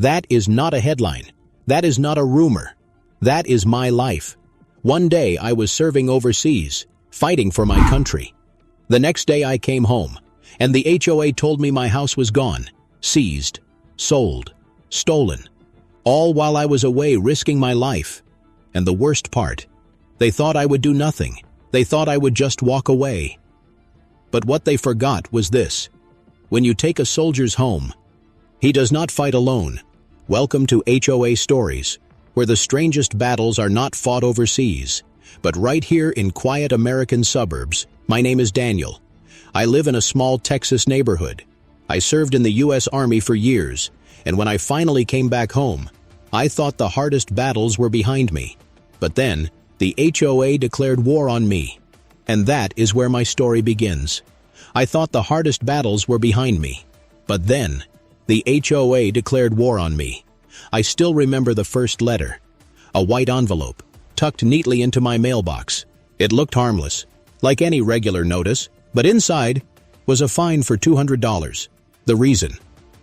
That is not a headline. That is not a rumor. That is my life. One day I was serving overseas, fighting for my country. The next day I came home, and the HOA told me my house was gone, seized, sold, stolen, all while I was away risking my life. And the worst part, they thought I would do nothing. They thought I would just walk away. But what they forgot was this. When you take a soldier's home, he does not fight alone. Welcome to HOA Stories, where the strangest battles are not fought overseas, but right here in quiet American suburbs. My name is Daniel. I live in a small Texas neighborhood. I served in the U.S. Army for years, and when I finally came back home, I thought the hardest battles were behind me. But then, the HOA declared war on me. And that is where my story begins. I thought the hardest battles were behind me. But then, the HOA declared war on me. I still remember the first letter. A white envelope, tucked neatly into my mailbox. It looked harmless, like any regular notice, but inside was a fine for $200. The reason?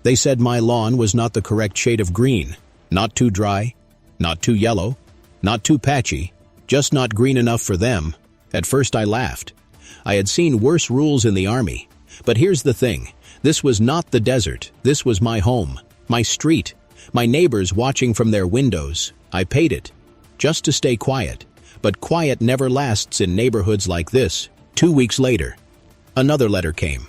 They said my lawn was not the correct shade of green. Not too dry, not too yellow, not too patchy, just not green enough for them. At first I laughed. I had seen worse rules in the Army. But here's the thing. This was not the desert. This was my home, my street, my neighbors watching from their windows. I paid it, just to stay quiet. But quiet never lasts in neighborhoods like this. 2 weeks later, another letter came.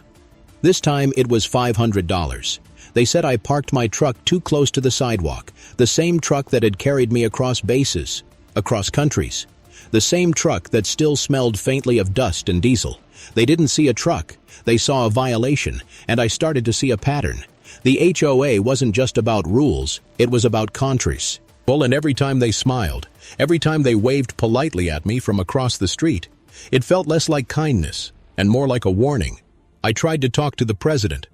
This time it was $500. They said I parked my truck too close to the sidewalk, the same truck that had carried me across bases, across countries, the same truck that still smelled faintly of dust and diesel. They didn't see a truck, they saw a violation, and I started to see a pattern. The HOA wasn't just about rules, it was about countries. And every time they smiled, every time they waved politely at me from across the street, it felt less like kindness and more like a warning. I tried to talk to the president.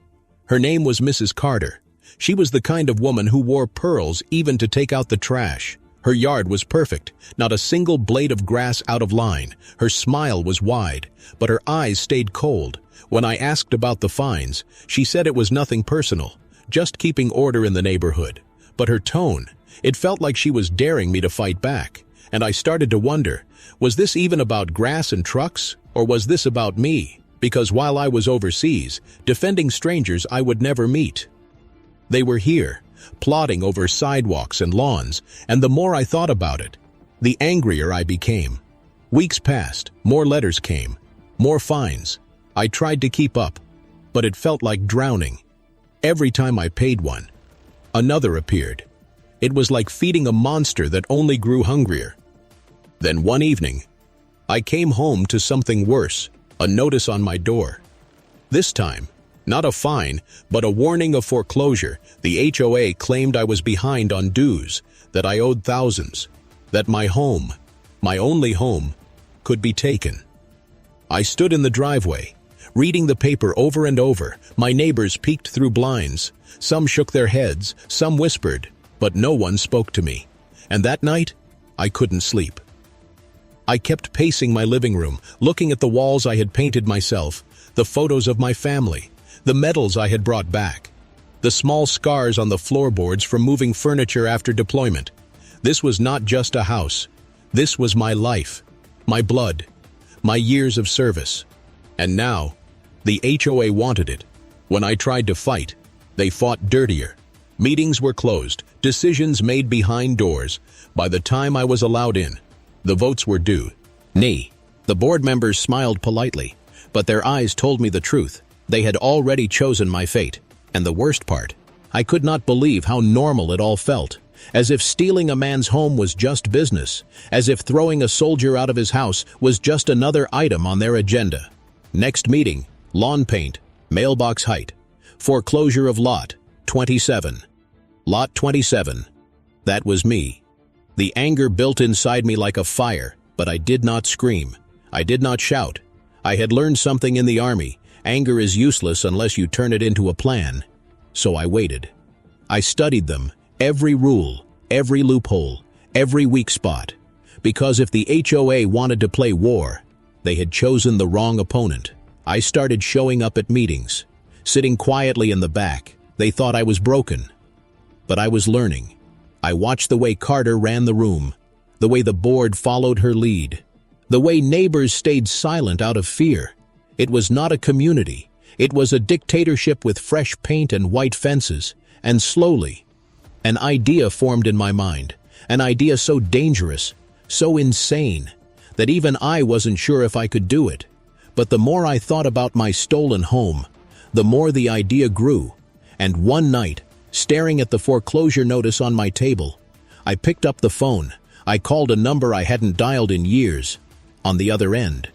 Her name was Mrs. Carter. She was the kind of woman who wore pearls even to take out the trash. Her yard was perfect, not a single blade of grass out of line. Her smile was wide, but her eyes stayed cold. When I asked about the fines, she said it was nothing personal, just keeping order in the neighborhood. But her tone, it felt like she was daring me to fight back. And I started to wonder, was this even about grass and trucks, or was this about me? Because while I was overseas, defending strangers I would never meet. They were here, plotting over sidewalks and lawns, and the more I thought about it, the angrier I became. Weeks passed, more letters came, more fines. I tried to keep up, but it felt like drowning. Every time I paid one, another appeared. It was like feeding a monster that only grew hungrier. Then one evening, I came home to something worse, a notice on my door. This time, not a fine, but a warning of foreclosure. The HOA claimed I was behind on dues, that I owed thousands, that my home, my only home, could be taken. I stood in the driveway, reading the paper over and over. My neighbors peeked through blinds. Some shook their heads, some whispered, but no one spoke to me. And that night, I couldn't sleep. I kept pacing my living room, looking at the walls I had painted myself, the photos of my family, the medals I had brought back, the small scars on the floorboards from moving furniture after deployment. This was not just a house. This was my life, my blood, my years of service. And now, the HOA wanted it. When I tried to fight, they fought dirtier. Meetings were closed, decisions made behind doors. By the time I was allowed in, the votes were due. The board members smiled politely, but their eyes told me the truth. They had already chosen my fate. And the worst part, I could not believe how normal it all felt. As if stealing a man's home was just business. As if throwing a soldier out of his house was just another item on their agenda. Next meeting, lawn paint, mailbox height, foreclosure of lot 27. Lot 27. That was me. The anger built inside me like a fire, but I did not scream. I did not shout. I had learned something in the Army. Anger is useless unless you turn it into a plan. So I waited. I studied them, every rule, every loophole, every weak spot. Because if the HOA wanted to play war, they had chosen the wrong opponent. I started showing up at meetings, sitting quietly in the back. They thought I was broken. But I was learning. I watched the way Carter ran the room, the way the board followed her lead, the way neighbors stayed silent out of fear. It was not a community. It was a dictatorship with fresh paint and white fences. And slowly, an idea formed in my mind, an idea so dangerous, so insane, that even I wasn't sure if I could do it. But the more I thought about my stolen home, the more the idea grew. And one night, staring at the foreclosure notice on my table, I picked up the phone. I called a number I hadn't dialed in years. On the other end,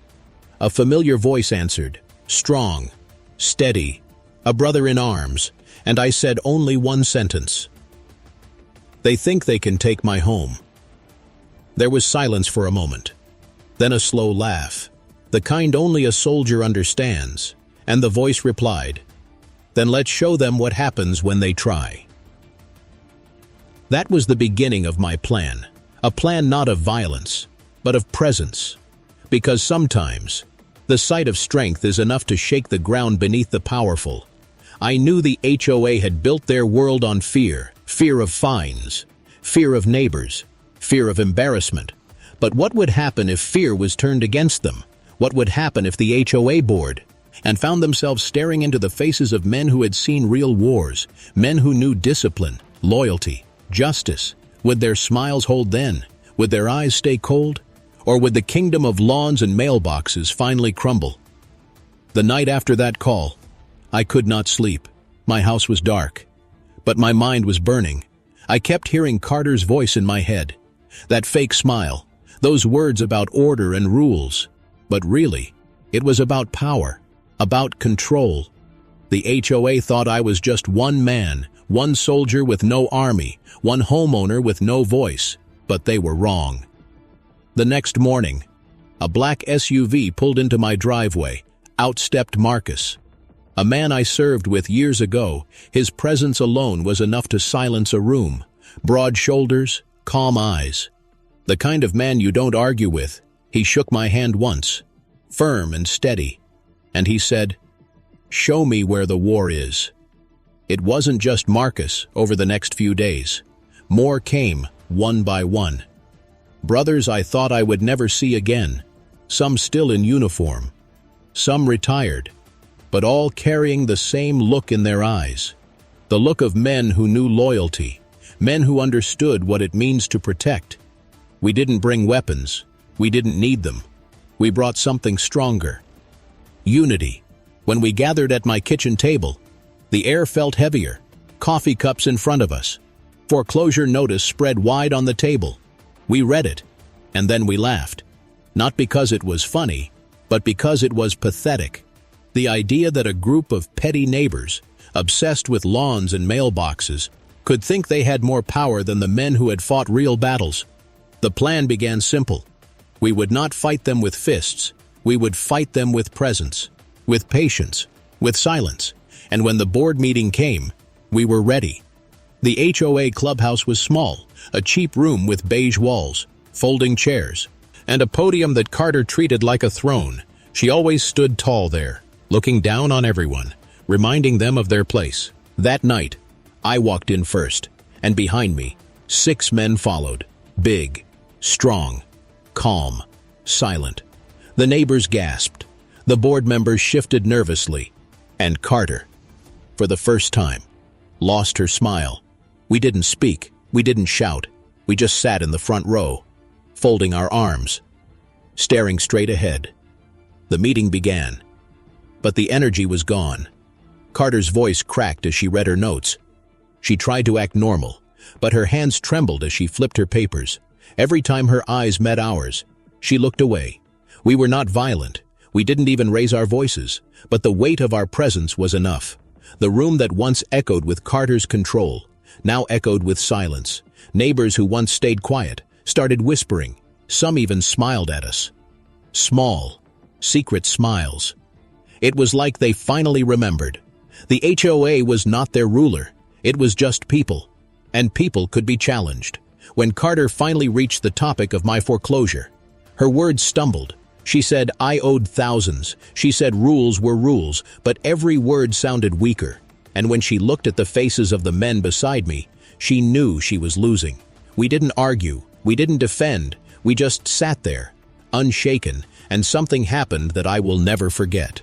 a familiar voice answered, strong, steady, a brother in arms, and I said only one sentence. They think they can take my home. There was silence for a moment, then a slow laugh, the kind only a soldier understands, and the voice replied, then let's show them what happens when they try. That was the beginning of my plan, a plan not of violence, but of presence. Because sometimes, the sight of strength is enough to shake the ground beneath the powerful. I knew the HOA had built their world on fear, fear of fines, fear of neighbors, fear of embarrassment. But what would happen if fear was turned against them? What would happen if the HOA board and found themselves staring into the faces of men who had seen real wars, men who knew discipline, loyalty, justice? Would their smiles hold then? Would their eyes stay cold? Or would the kingdom of lawns and mailboxes finally crumble? The night after that call, I could not sleep. My house was dark, but my mind was burning. I kept hearing Carter's voice in my head, that fake smile, those words about order and rules. But really, it was about power, about control. The HOA thought I was just one man, one soldier with no army, one homeowner with no voice, but they were wrong. The next morning, a black SUV pulled into my driveway. Out stepped Marcus. A man I served with years ago. His presence alone was enough to silence a room. Broad shoulders, calm eyes. The kind of man you don't argue with. He shook my hand once, firm and steady, and he said, "Show me where the war is." It wasn't just Marcus over the next few days. More came, one by one. Brothers I thought I would never see again, some still in uniform, some retired, but all carrying the same look in their eyes, the look of men who knew loyalty, men who understood what it means to protect. We didn't bring weapons, we didn't need them. We brought something stronger. Unity. When we gathered at my kitchen table, the air felt heavier, coffee cups in front of us, foreclosure notice spread wide on the table. We read it, and then we laughed. Not because it was funny, but because it was pathetic. The idea that a group of petty neighbors, obsessed with lawns and mailboxes, could think they had more power than the men who had fought real battles. The plan began simple. We would not fight them with fists. We would fight them with presence, with patience, with silence. And when the board meeting came, we were ready. The HOA clubhouse was small, a cheap room with beige walls, folding chairs, and a podium that Carter treated like a throne. She always stood tall there, looking down on everyone, reminding them of their place. That night, I walked in first, and behind me, 6 men followed, big, strong, calm, silent. The neighbors gasped, the board members shifted nervously, and Carter, for the first time, lost her smile. We didn't speak, we didn't shout, we just sat in the front row, folding our arms, staring straight ahead. The meeting began, but the energy was gone. Carter's voice cracked as she read her notes. She tried to act normal, but her hands trembled as she flipped her papers. Every time her eyes met ours, she looked away. We were not violent, we didn't even raise our voices, but the weight of our presence was enough. The room that once echoed with Carter's control now echoed with silence. Neighbors who once stayed quiet started whispering. Some even smiled at us. Small, secret smiles. It was like they finally remembered. The HOA was not their ruler. It was just people. And people could be challenged. When Carter finally reached the topic of my foreclosure, her words stumbled. She said I owed thousands. She said rules were rules, but every word sounded weaker. And when she looked at the faces of the men beside me, She knew she was losing. We didn't argue, we didn't defend, we just sat there, unshaken, and something happened that I will never forget.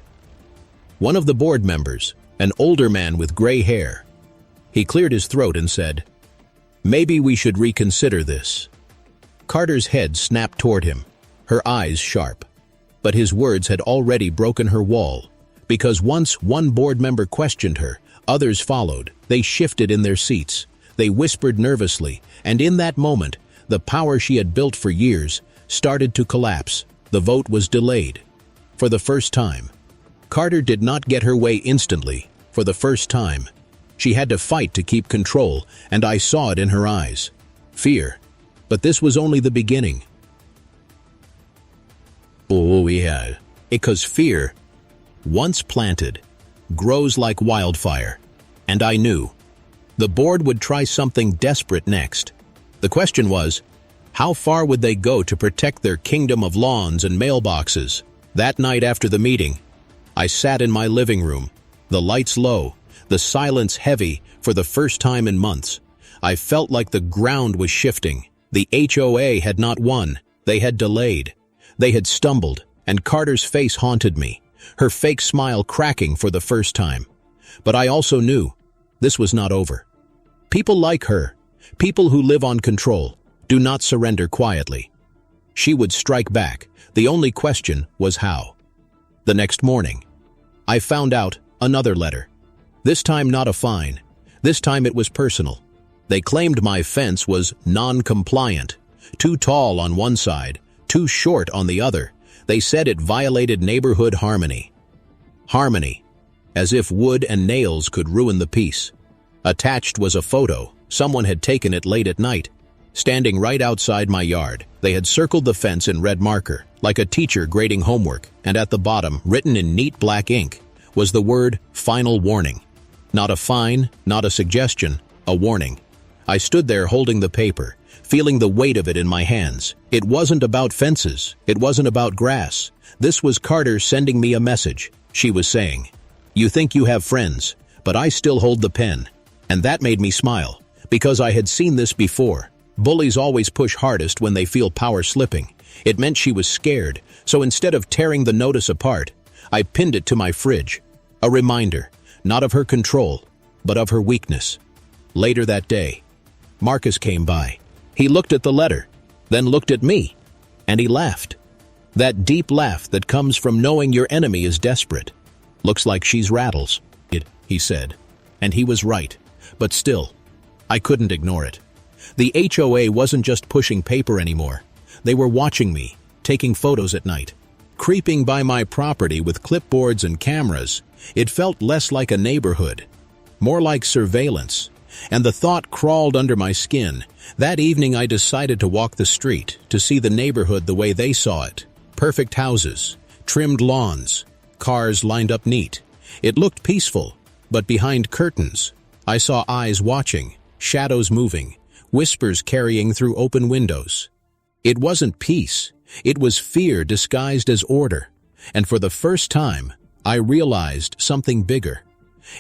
One of the board members, an older man with gray hair, he cleared his throat and said, "Maybe we should reconsider this." Carter's head snapped toward him, her eyes sharp. But his words had already broken her wall, because once one board member questioned her, others followed. They shifted in their seats. They whispered nervously, and in that moment, the power she had built for years started to collapse. The vote was delayed. For the first time, Carter did not get her way instantly. For the first time, she had to fight to keep control, and I saw it in her eyes. Fear. But this was only the beginning. Oh yeah, because fear, once planted, grows like wildfire. And I knew the board would try something desperate next. The question was, how far would they go to protect their kingdom of lawns and mailboxes? That night after the meeting, I sat in my living room, the lights low, the silence heavy. For the first time in months, I felt like the ground was shifting. The HOA had not won, they had delayed. They had stumbled, and Carter's face haunted me, her fake smile cracking for the first time. But I also knew this was not over. People like her, people who live on control, do not surrender quietly. She would strike back. The only question was how. The next morning, I found out another letter. This time not a fine. This time it was personal. They claimed my fence was non-compliant, too tall on one side, too short on the other. They said it violated neighborhood harmony. Harmony, as if wood and nails could ruin the peace. Attached was a photo. Someone had taken it late at night. Standing right outside my yard, they had circled the fence in red marker, like a teacher grading homework, and at the bottom, written in neat black ink, was the word "Final Warning." Not a fine, not a suggestion, a warning. I stood there holding the paper, feeling the weight of it in my hands. It wasn't about fences. It wasn't about grass. This was Carter sending me a message. She was saying, "You think you have friends, but I still hold the pen." And that made me smile, because I had seen this before. Bullies always push hardest when they feel power slipping. It meant she was scared, so instead of tearing the notice apart, I pinned it to my fridge. A reminder, not of her control, but of her weakness. Later that day, Marcus came by. He looked at the letter, then looked at me, and he laughed. That deep laugh that comes from knowing your enemy is desperate. "Looks like she's rattles," he said. And he was right. But still, I couldn't ignore it. The HOA wasn't just pushing paper anymore. They were watching me, taking photos at night. Creeping by my property with clipboards and cameras, it felt less like a neighborhood, more like surveillance. And the thought crawled under my skin. That evening I decided to walk the street, to see the neighborhood the way they saw it. Perfect houses, trimmed lawns, cars lined up neat. It looked peaceful, but behind curtains, I saw eyes watching, shadows moving, whispers carrying through open windows. It wasn't peace, it was fear disguised as order. And for the first time, I realized something bigger.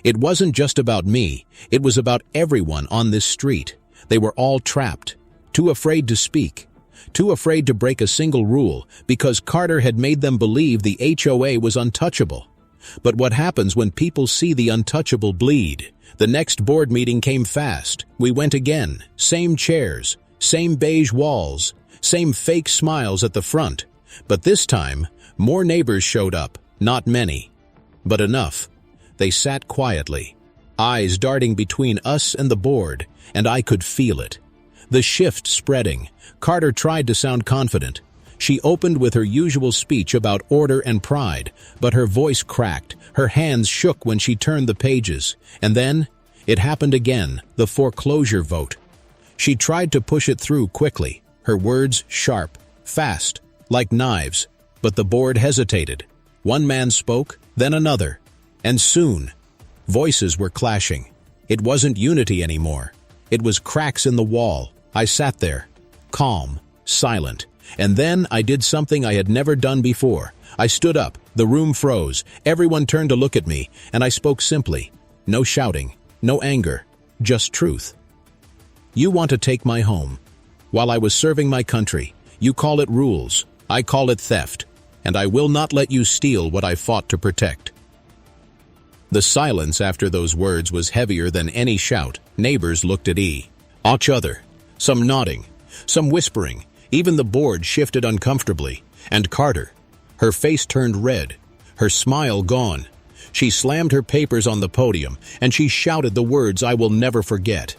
It wasn't just about me, it was about everyone on this street. They were all trapped, too afraid to speak, too afraid to break a single rule, because Carter had made them believe the HOA was untouchable. But what happens when people see the untouchable bleed? The next board meeting came fast. We went again. Same chairs, same beige walls, same fake smiles at the front. But this time, more neighbors showed up. Not many, but enough. They sat quietly, eyes darting between us and the board, and I could feel it. The shift spreading. Carter tried to sound confident. She opened with her usual speech about order and pride, but her voice cracked, her hands shook when she turned the pages. And then, it happened again, the foreclosure vote. She tried to push it through quickly, her words sharp, fast, like knives, but the board hesitated. One man spoke, then another, and soon, voices were clashing. It wasn't unity anymore. It was cracks in the wall. I sat there, calm, silent. And then I did something I had never done before. I stood up, the room froze, everyone turned to look at me, and I spoke simply. No shouting, no anger, just truth. You want to take my home. While I was serving my country, you call it rules. I call it theft. And I will not let you steal what I fought to protect." The silence after those words was heavier than any shout. Neighbors looked at each other, some nodding, some whispering. Even the board shifted uncomfortably. And Carter, her face turned red, her smile gone. She slammed her papers on the podium, and she shouted the words I will never forget.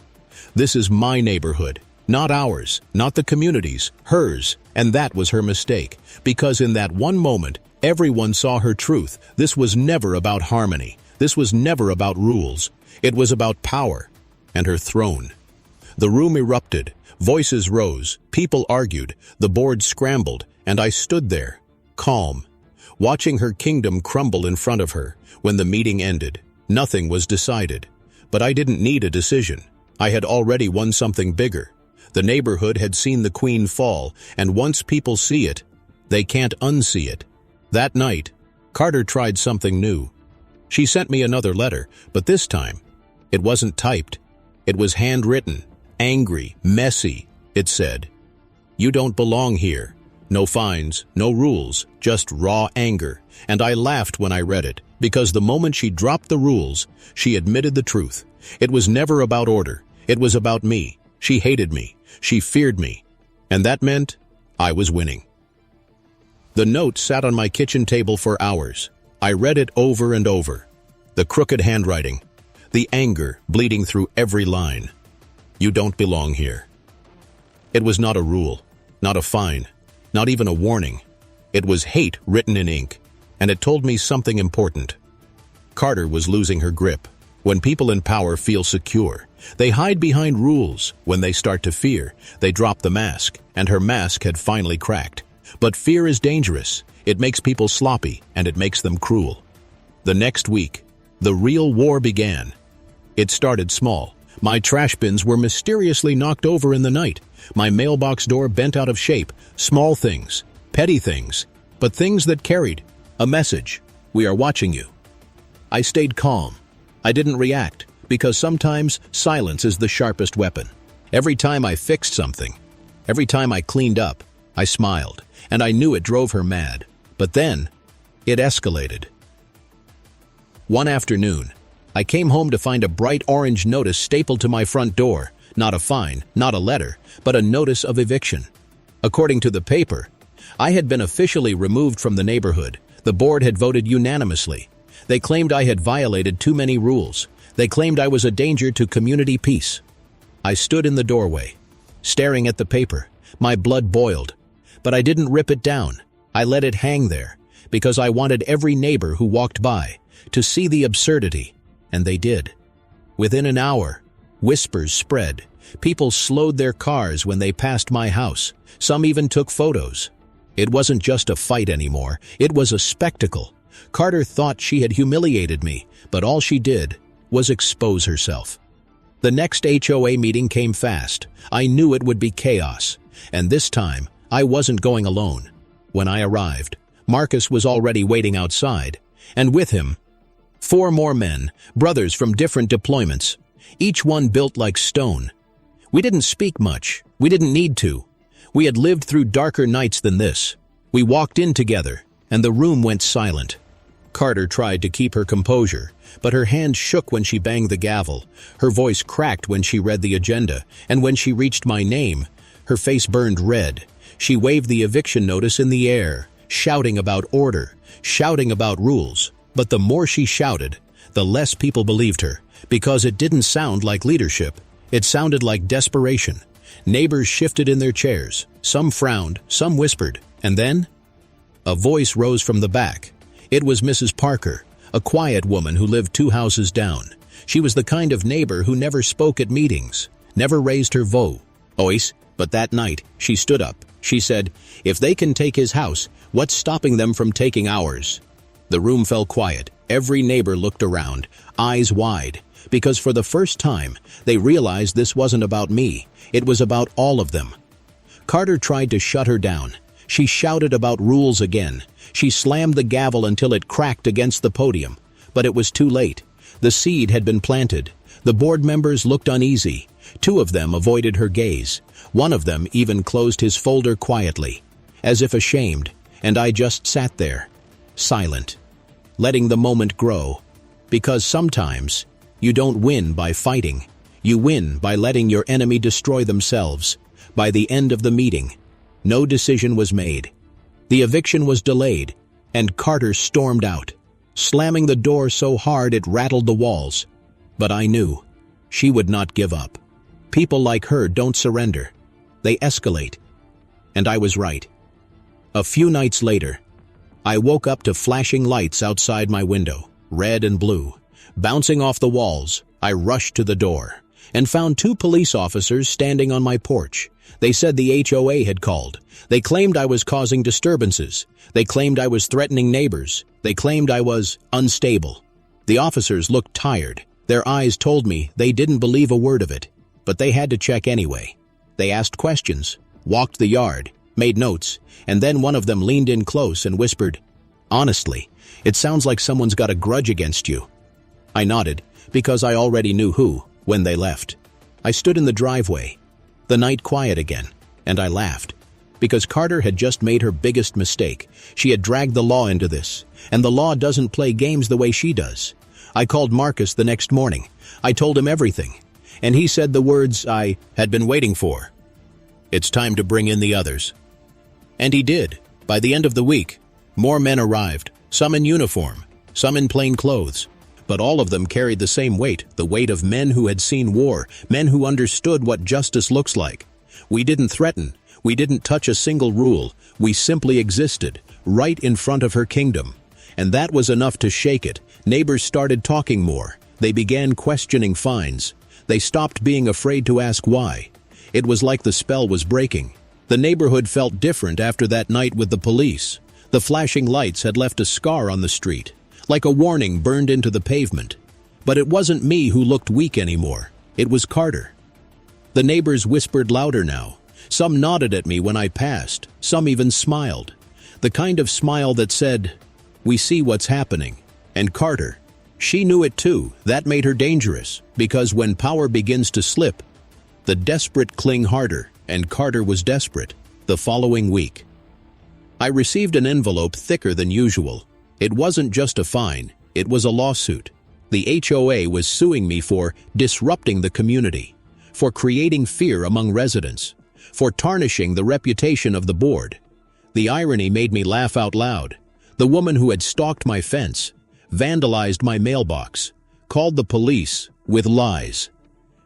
"This is my neighborhood, not ours, not the community's, hers." And that was her mistake, because in that one moment, everyone saw her truth. This was never about harmony. This was never about rules. It was about power and her throne. The room erupted. Voices rose. People argued. The board scrambled. And I stood there, calm, watching her kingdom crumble in front of her. When the meeting ended, nothing was decided. But I didn't need a decision. I had already won something bigger. The neighborhood had seen the queen fall, and once people see it, they can't unsee it. That night, Carter tried something new. She sent me another letter, but this time, it wasn't typed. It was handwritten, angry, messy. It said, "You don't belong here. No fines, no rules, just raw anger." And I laughed when I read it, because the moment she dropped the rules, she admitted the truth. It was never about order. It was about me. She hated me. She feared me. And that meant I was winning. The note sat on my kitchen table for hours. I read it over and over. The crooked handwriting, the anger bleeding through every line. "You don't belong here." It was not a rule, not a fine, not even a warning. It was hate written in ink, and it told me something important. Carter was losing her grip. When people in power feel secure, they hide behind rules. When they start to fear, they drop the mask, and her mask had finally cracked. But fear is dangerous. It makes people sloppy, and it makes them cruel. The next week, the real war began. It started small. My trash bins were mysteriously knocked over in the night. My mailbox door bent out of shape. Small things, petty things, but things that carried a message. "We are watching you." I stayed calm. I didn't react, because sometimes silence is the sharpest weapon. Every time I fixed something, every time I cleaned up, I smiled, and I knew it drove her mad. But then, it escalated. One afternoon, I came home to find a bright orange notice stapled to my front door. Not a fine, not a letter, but a notice of eviction. According to the paper, I had been officially removed from the neighborhood. The board had voted unanimously. They claimed I had violated too many rules. They claimed I was a danger to community peace. I stood in the doorway, staring at the paper. My blood boiled. But I didn't rip it down. I let it hang there, because I wanted every neighbor who walked by to see the absurdity, and they did. Within an hour, whispers spread. People slowed their cars when they passed my house. Some even took photos. It wasn't just a fight anymore. It was a spectacle. Carter thought she had humiliated me, but all she did was expose herself. The next HOA meeting came fast. I knew it would be chaos, and this time, I wasn't going alone. When I arrived, Marcus was already waiting outside, and with him, 4 more men, brothers from different deployments, each one built like stone. We didn't speak much. We didn't need to. We had lived through darker nights than this. We walked in together, and the room went silent. Carter tried to keep her composure, but her hand shook when she banged the gavel. Her voice cracked when she read the agenda, and when she reached my name, her face burned red. She waved the eviction notice in the air, shouting about order, shouting about rules. But the more she shouted, the less people believed her, because it didn't sound like leadership. It sounded like desperation. Neighbors shifted in their chairs. Some frowned, some whispered. And then, a voice rose from the back. It was Mrs. Parker, a quiet woman who lived 2 houses down. She was the kind of neighbor who never spoke at meetings, never raised her voice. But that night, she stood up. She said, "If they can take his house, what's stopping them from taking ours?" The room fell quiet. Every neighbor looked around, eyes wide, because for the first time, they realized this wasn't about me. It was about all of them. Carter tried to shut her down. She shouted about rules again. She slammed the gavel until it cracked against the podium. But it was too late. The seed had been planted. The board members looked uneasy. Two of them avoided her gaze. One of them even closed his folder quietly, as if ashamed, and I just sat there, silent, letting the moment grow. Because sometimes, you don't win by fighting. You win by letting your enemy destroy themselves. By the end of the meeting, no decision was made. The eviction was delayed, and Carter stormed out, slamming the door so hard it rattled the walls. But I knew she would not give up. People like her don't surrender. They escalate. And I was right. A few nights later, I woke up to flashing lights outside my window, red and blue. Bouncing off the walls, I rushed to the door and found two police officers standing on my porch. They said the HOA had called. They claimed I was causing disturbances. They claimed I was threatening neighbors. They claimed I was unstable. The officers looked tired. Their eyes told me they didn't believe a word of it, but they had to check anyway. They asked questions, walked the yard, made notes, and then one of them leaned in close and whispered, "Honestly, it sounds like someone's got a grudge against you." I nodded, because I already knew who, when they left. I stood in the driveway, the night quiet again, and I laughed. Because Carter had just made her biggest mistake. She had dragged the law into this, and the law doesn't play games the way she does. I called Marcus the next morning. I told him everything, and he said the words I had been waiting for. "It's time to bring in the others." And he did. By the end of the week, more men arrived, some in uniform, some in plain clothes. But all of them carried the same weight, the weight of men who had seen war, men who understood what justice looks like. We didn't threaten. We didn't touch a single rule. We simply existed, right in front of her kingdom. And that was enough to shake it. Neighbors started talking more. They began questioning fines. They stopped being afraid to ask why. It was like the spell was breaking. The neighborhood felt different after that night with the police. The flashing lights had left a scar on the street, like a warning burned into the pavement. But it wasn't me who looked weak anymore. It was Carter. The neighbors whispered louder now. Some nodded at me when I passed. Some even smiled. The kind of smile that said, "We see what's happening." And Carter, she knew it too. That made her dangerous, because when power begins to slip, the desperate cling harder, and Carter was desperate. The following week, I received an envelope thicker than usual. It wasn't just a fine, it was a lawsuit. The HOA was suing me for disrupting the community, for creating fear among residents, for tarnishing the reputation of the board. The irony made me laugh out loud. The woman who had stalked my fence, vandalized my mailbox, called the police with lies.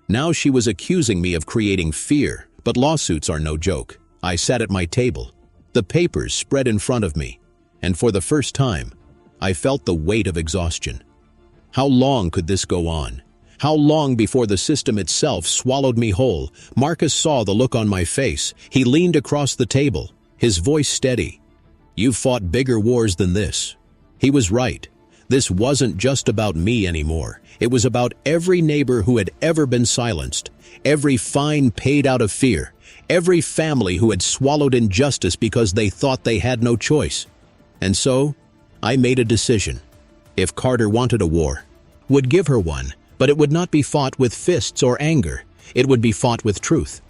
Now she was accusing me of creating fear, but lawsuits are no joke. I sat at my table, the papers spread in front of me, and for the first time, I felt the weight of exhaustion. How long could this go on? How long before the system itself swallowed me whole? Marcus saw the look on my face. He leaned across the table, his voice steady. "You've fought bigger wars than this." He was right. This wasn't just about me anymore. It was about every neighbor who had ever been silenced, every fine paid out of fear, every family who had swallowed injustice because they thought they had no choice. And so, I made a decision. If Carter wanted a war, would give her one, but it would not be fought with fists or anger. It would be fought with truth.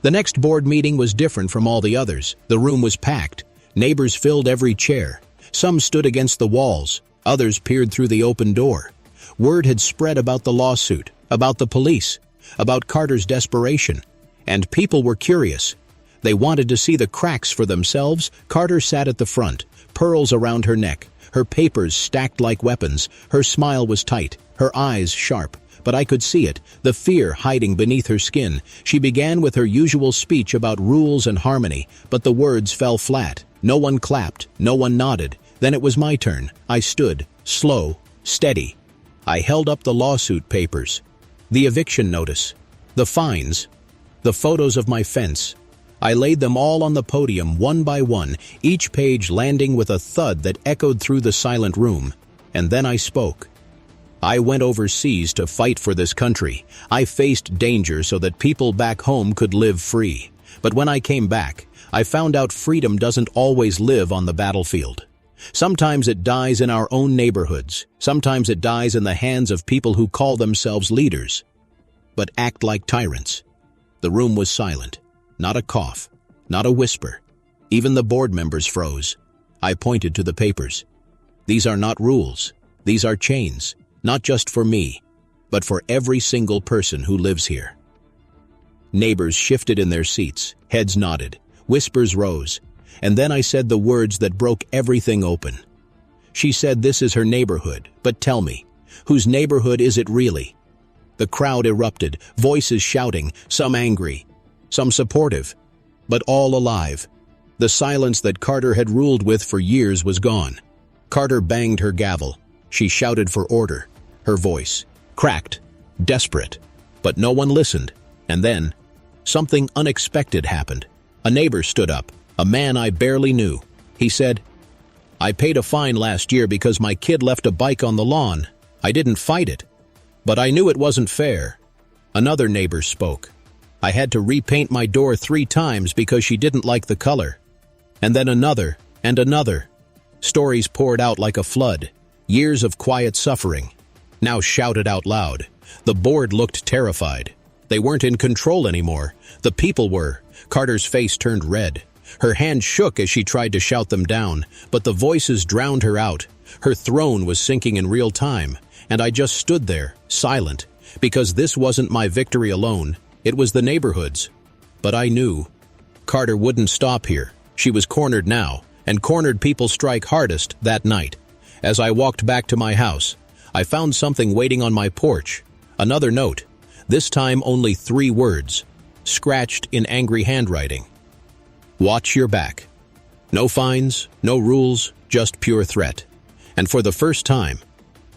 The next board meeting was different from all the others. The room was packed. Neighbors filled every chair. Some stood against the walls. Others peered through the open door. Word had spread about the lawsuit, about the police, about Carter's desperation. And people were curious. They wanted to see the cracks for themselves. Carter sat at the front, pearls around her neck, her papers stacked like weapons. Her smile was tight, her eyes sharp, but I could see it, the fear hiding beneath her skin. She began with her usual speech about rules and harmony, but the words fell flat. No one clapped, no one nodded. Then it was my turn. I stood, slow, steady. I held up the lawsuit papers, the eviction notice, the fines, the photos of my fence. I laid them all on the podium one by one, each page landing with a thud that echoed through the silent room. And then I spoke. I went overseas to fight for this country. I faced danger so that people back home could live free. But when I came back, I found out freedom doesn't always live on the battlefield. Sometimes it dies in our own neighborhoods. Sometimes it dies in the hands of people who call themselves leaders. but act like tyrants. The room was silent. Not a cough, not a whisper. Even the board members froze. I pointed to the papers. These are not rules. These are chains, not just for me, but for every single person who lives here. Neighbors shifted in their seats, heads nodded, whispers rose, and then I said the words that broke everything open. She said this is her neighborhood, but tell me, whose neighborhood is it really? The crowd erupted, voices shouting, some angry, some supportive, but all alive. The silence that Carter had ruled with for years was gone. Carter banged her gavel. She shouted for order. Her voice cracked, desperate, but no one listened. And then, something unexpected happened. A neighbor stood up, a man I barely knew. He said, "I paid a fine last year because my kid left a bike on the lawn. I didn't fight it, but I knew it wasn't fair." Another neighbor spoke. "I had to repaint my door 3 times because she didn't like the color." And then another, and another. Stories poured out like a flood. Years of quiet suffering, now shouted out loud. The board looked terrified. They weren't in control anymore. The people were. Carter's face turned red. Her hand shook as she tried to shout them down, but the voices drowned her out. Her throne was sinking in real time, and I just stood there, silent, because this wasn't my victory alone. It was the neighborhood's. But I knew. Carter wouldn't stop here. She was cornered now, and cornered people strike hardest that night. As I walked back to my house, I found something waiting on my porch. Another note, this time only 3 words, scratched in angry handwriting. "Watch your back." No fines, no rules, just pure threat. And for the first time,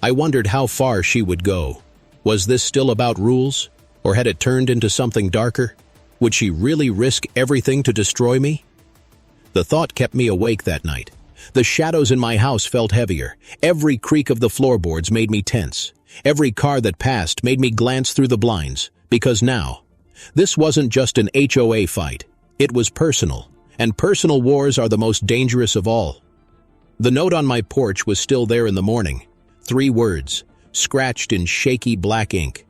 I wondered how far she would go. Was this still about rules, or had it turned into something darker? Would she really risk everything to destroy me? The thought kept me awake that night. The shadows in my house felt heavier. Every creak of the floorboards made me tense. Every car that passed made me glance through the blinds, because now, this wasn't just an HOA fight. It was personal, and personal wars are the most dangerous of all. The note on my porch was still there in the morning. 3 words, scratched in shaky black ink.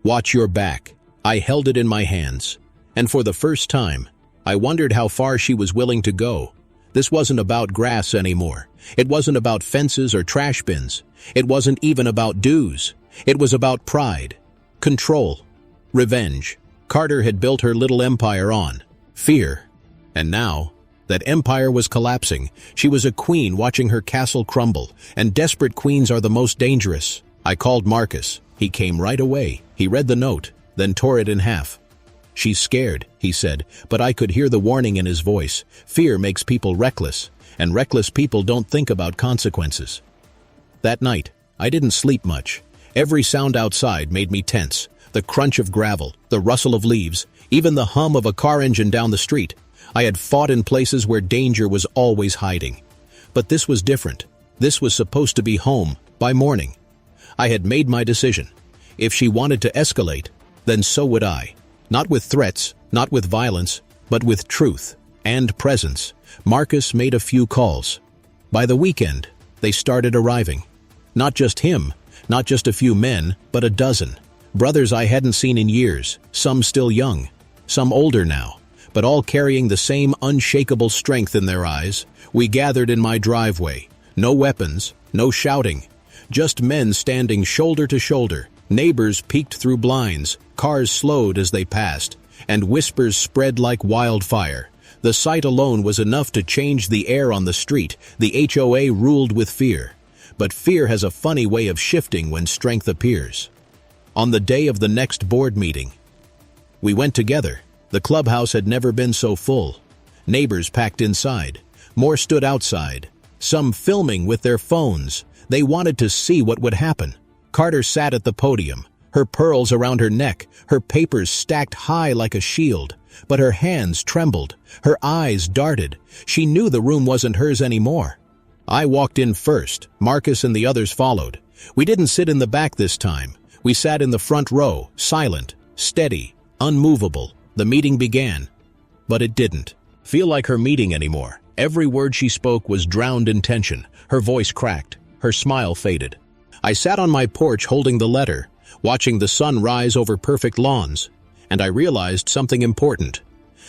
"Watch your back." I held it in my hands, and for the first time, I wondered how far she was willing to go. This wasn't about grass anymore. It wasn't about fences or trash bins. It wasn't even about dues. It was about pride, control, revenge. Carter had built her little empire on fear. And now, that empire was collapsing. She was a queen watching her castle crumble, and desperate queens are the most dangerous. I called Marcus. He came right away. He read the note, then tore it in half. "She's scared," he said, but I could hear the warning in his voice. Fear makes people reckless, and reckless people don't think about consequences. That night, I didn't sleep much. Every sound outside made me tense. The crunch of gravel, the rustle of leaves, even the hum of a car engine down the street. I had fought in places where danger was always hiding. But this was different. This was supposed to be home, by morning. I had made my decision. If she wanted to escalate, then so would I. Not with threats, not with violence, but with truth and presence. Marcus made a few calls. By the weekend, they started arriving. Not just him, not just a few men, but a dozen. Brothers I hadn't seen in years, some still young, some older now, but all carrying the same unshakable strength in their eyes. We gathered in my driveway. No weapons, no shouting, just men standing shoulder to shoulder. Neighbors peeked through blinds, cars slowed as they passed, and whispers spread like wildfire. The sight alone was enough to change the air on the street. The HOA ruled with fear. But fear has a funny way of shifting when strength appears. On the day of the next board meeting, we went together. The clubhouse had never been so full. Neighbors packed inside. More stood outside, some filming with their phones. They wanted to see what would happen. Carter sat at the podium, her pearls around her neck, her papers stacked high like a shield. But her hands trembled, her eyes darted. She knew the room wasn't hers anymore. I walked in first. Marcus and the others followed. We didn't sit in the back this time. We sat in the front row, silent, steady, unmovable. The meeting began. But it didn't feel like her meeting anymore. Every word she spoke was drowned in tension. Her voice cracked. Her smile faded. I sat on my porch holding the letter. watching the sun rise over perfect lawns, and I realized something important.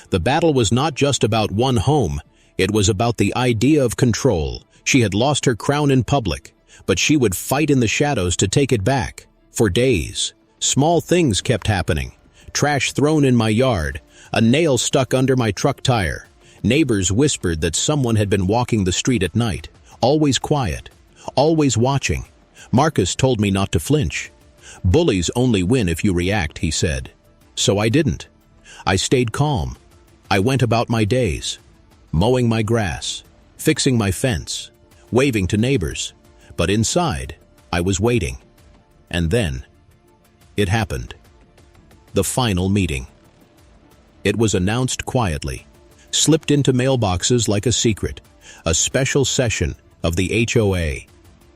The battle was not just about one home, it was about the idea of control. She had lost her crown in public, but she would fight in the shadows to take it back. For days, small things kept happening. Trash thrown in my yard, a nail stuck under my truck tire. Neighbors whispered that someone had been walking the street at night, always quiet, always watching. Marcus told me not to flinch. Bullies only win if you react, he said. So I didn't. I stayed calm. I went about my days, mowing my grass, fixing my fence, waving to neighbors. But inside, I was waiting. And then, it happened. The final meeting. It was announced quietly, slipped into mailboxes like a secret, a special session of the HOA.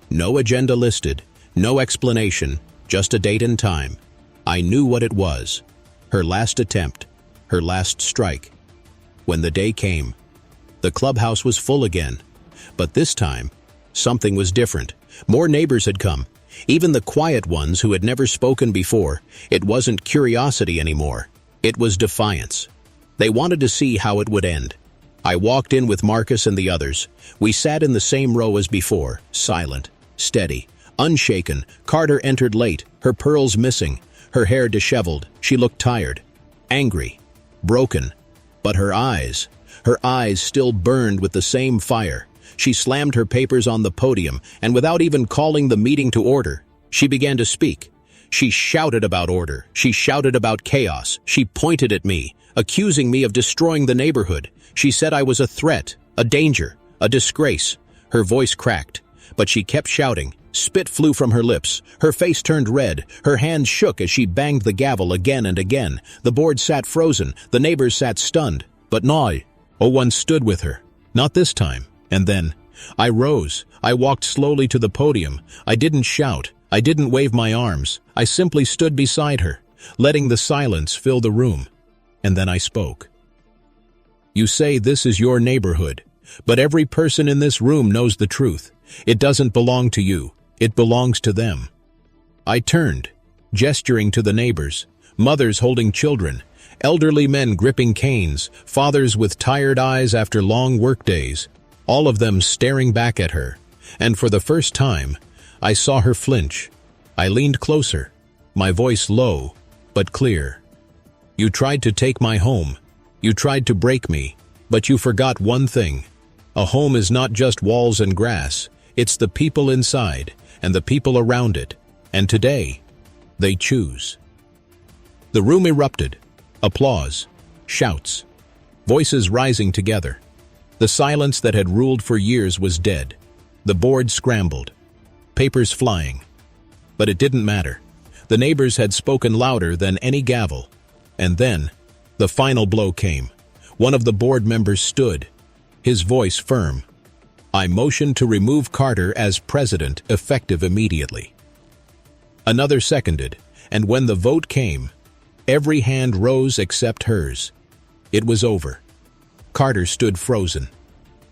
No agenda listed, no explanation, just a date and time. I knew what it was. Her last attempt, her last strike. When the day came, the clubhouse was full again. But this time, something was different. More neighbors had come. Even the quiet ones who had never spoken before. It wasn't curiosity anymore. It was defiance. They wanted to see how it would end. I walked in with Marcus and the others. We sat in the same row as before, silent, steady, unshaken. Carter entered late, her pearls missing, her hair disheveled. She looked tired, angry, broken. But her eyes still burned with the same fire. She slammed her papers on the podium, and without even calling the meeting to order, she began to speak. She shouted about order. She shouted about chaos. She pointed at me, accusing me of destroying the neighborhood. She said I was a threat, a danger, a disgrace. Her voice cracked, but she kept shouting. Spit flew from her lips. Her face turned red. Her hands shook as she banged the gavel again and again. The board sat frozen. The neighbors sat stunned. But no one stood with her. Not this time. And then, I rose. I walked slowly to the podium. I didn't shout. I didn't wave my arms. I simply stood beside her, letting the silence fill the room. And then I spoke. You say this is your neighborhood, but every person in this room knows the truth. It doesn't belong to you. It belongs to them. I turned, gesturing to the neighbors, mothers holding children, elderly men gripping canes, fathers with tired eyes after long workdays, all of them staring back at her. And for the first time, I saw her flinch. I leaned closer, my voice low, but clear. You tried to take my home. You tried to break me, but you forgot one thing. A home is not just walls and grass. It's the people inside and the people around it. And today, they choose. The room erupted. Applause, shouts, voices rising together. The silence that had ruled for years was dead. The board scrambled, papers flying. But it didn't matter. The neighbors had spoken louder than any gavel. And then, the final blow came. One of the board members stood, his voice firm. I motioned to remove Carter as president, effective immediately. Another seconded, and when the vote came, every hand rose except hers. It was over. Carter stood frozen,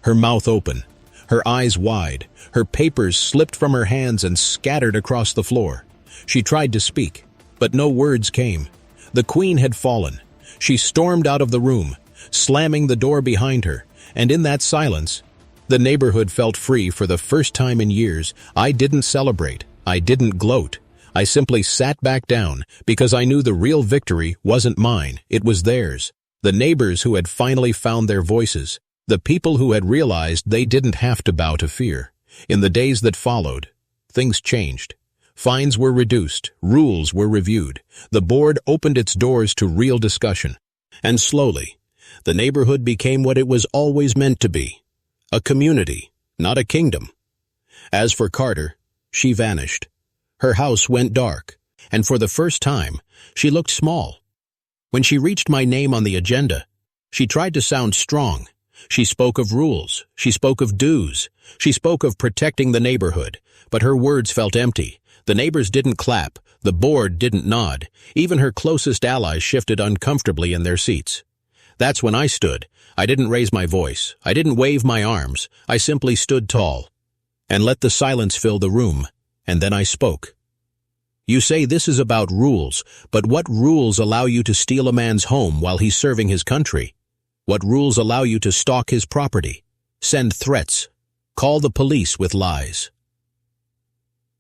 her mouth open, her eyes wide. Her papers slipped from her hands and scattered across the floor. She tried to speak, but no words came. The queen had fallen. She stormed out of the room, slamming the door behind her, and in that silence, the neighborhood felt free for the first time in years. I didn't celebrate. I didn't gloat. I simply sat back down because I knew the real victory wasn't mine. It was theirs. The neighbors who had finally found their voices. The people who had realized they didn't have to bow to fear. In the days that followed, things changed. Fines were reduced. Rules were reviewed. The board opened its doors to real discussion. And slowly, the neighborhood became what it was always meant to be. A community, not a kingdom. As for Carter, she vanished. Her house went dark, and for the first time, she looked small. When she reached my name on the agenda, she tried to sound strong. She spoke of rules. She spoke of dues. She spoke of protecting the neighborhood, but her words felt empty. The neighbors didn't clap. The board didn't nod. Even her closest allies shifted uncomfortably in their seats. That's when I stood. I didn't raise my voice. I didn't wave my arms. I simply stood tall and let the silence fill the room. And then I spoke. You say this is about rules, but what rules allow you to steal a man's home while he's serving his country? What rules allow you to stalk his property, send threats, call the police with lies?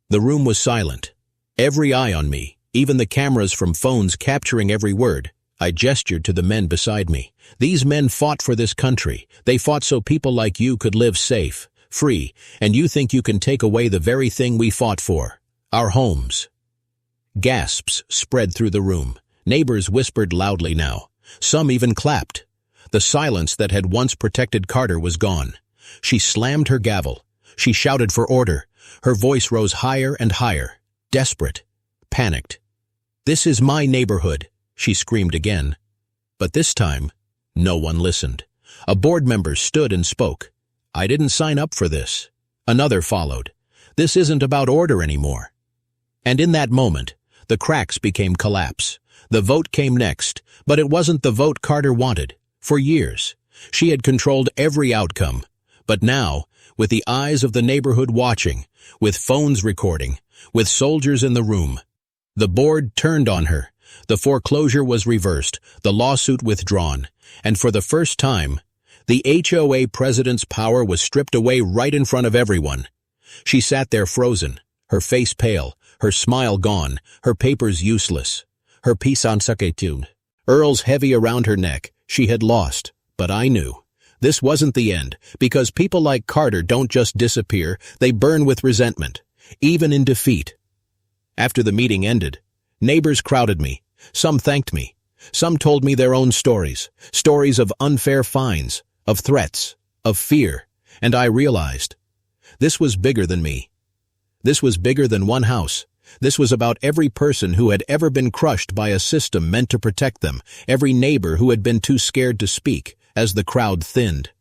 The room was silent. Every eye on me, even the cameras from phones capturing every word. I gestured to the men beside me. These men fought for this country. They fought so people like you could live safe, free, and you think you can take away the very thing we fought for, our homes. Gasps spread through the room. Neighbors whispered loudly now. Some even clapped. The silence that had once protected Carter was gone. She slammed her gavel. She shouted for order. Her voice rose higher and higher, desperate, panicked. "This is my neighborhood," she screamed again. But this time, no one listened. A board member stood and spoke. "I didn't sign up for this." Another followed. "This isn't about order anymore." And in that moment, the cracks became collapse. The vote came next, but it wasn't the vote Carter wanted. For years, she had controlled every outcome. But now, with the eyes of the neighborhood watching, with phones recording, with soldiers in the room, the board turned on her. The foreclosure was reversed, the lawsuit withdrawn, and for the first time, the HOA president's power was stripped away right in front of everyone. She sat there frozen, her face pale, her smile gone, her papers useless, her peace unsucceeded. Earls heavy around her neck. She had lost, but I knew. This wasn't the end, because people like Carter don't just disappear, they burn with resentment, even in defeat. After the meeting ended, neighbors crowded me. Some thanked me. Some told me their own stories, stories of unfair fines, of threats, of fear, and I realized this was bigger than me. This was bigger than one house. This was about every person who had ever been crushed by a system meant to protect them, every neighbor who had been too scared to speak, as the crowd thinned.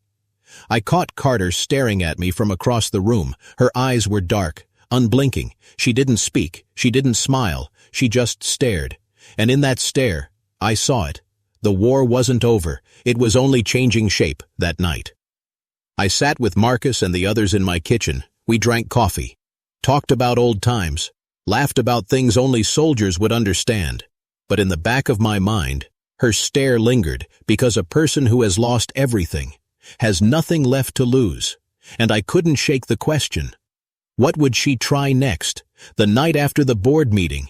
I caught Carter staring at me from across the room. Her eyes were dark, unblinking. She didn't speak. She didn't smile. She just stared. And in that stare, I saw it. The war wasn't over. It was only changing shape that night. I sat with Marcus and the others in my kitchen. We drank coffee, talked about old times, laughed about things only soldiers would understand. But in the back of my mind, her stare lingered, because a person who has lost everything has nothing left to lose. And I couldn't shake the question. What would she try next? The night after the board meeting,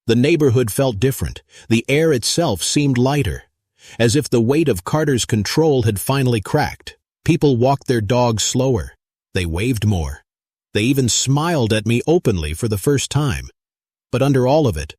the neighborhood felt different. The air itself seemed lighter, as if the weight of Carter's control had finally cracked. People walked their dogs slower. They waved more. They even smiled at me openly for the first time. But under all of it,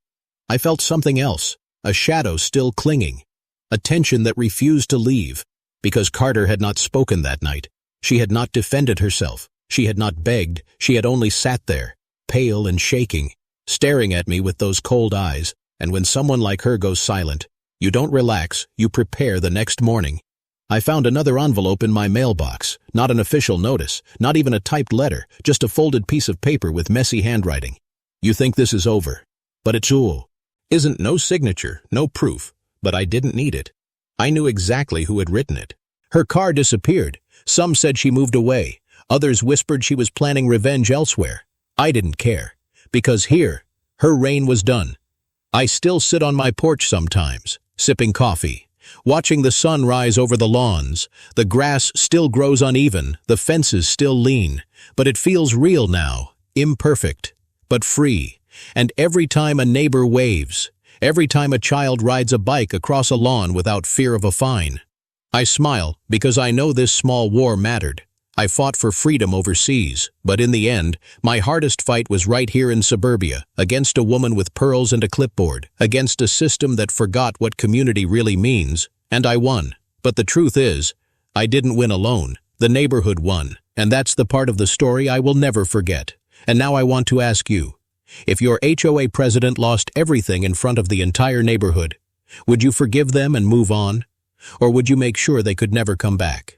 I felt something else, a shadow still clinging, a tension that refused to leave, because Carter had not spoken that night. She had not defended herself. She had not begged. She had only sat there, pale and shaking, staring at me with those cold eyes. And when someone like her goes silent, you don't relax, you prepare the next morning. I found another envelope in my mailbox, not an official notice, not even a typed letter, just a folded piece of paper with messy handwriting. You think this is over, but it's all. Isn't no signature, no proof, but I didn't need it. I knew exactly who had written it. Her car disappeared. Some said she moved away. Others whispered she was planning revenge elsewhere. I didn't care, because here, her reign was done. I still sit on my porch sometimes, sipping coffee, watching the sun rise over the lawns. The grass still grows uneven, the fences still lean, but it feels real now, imperfect, but free. And every time a neighbor waves, every time a child rides a bike across a lawn without fear of a fine, I smile because I know this small war mattered. I fought for freedom overseas, but in the end, my hardest fight was right here in suburbia, against a woman with pearls and a clipboard, against a system that forgot what community really means, and I won. But the truth is, I didn't win alone. The neighborhood won, and that's the part of the story I will never forget. And now I want to ask you, if your HOA president lost everything in front of the entire neighborhood, would you forgive them and move on? Or would you make sure they could never come back?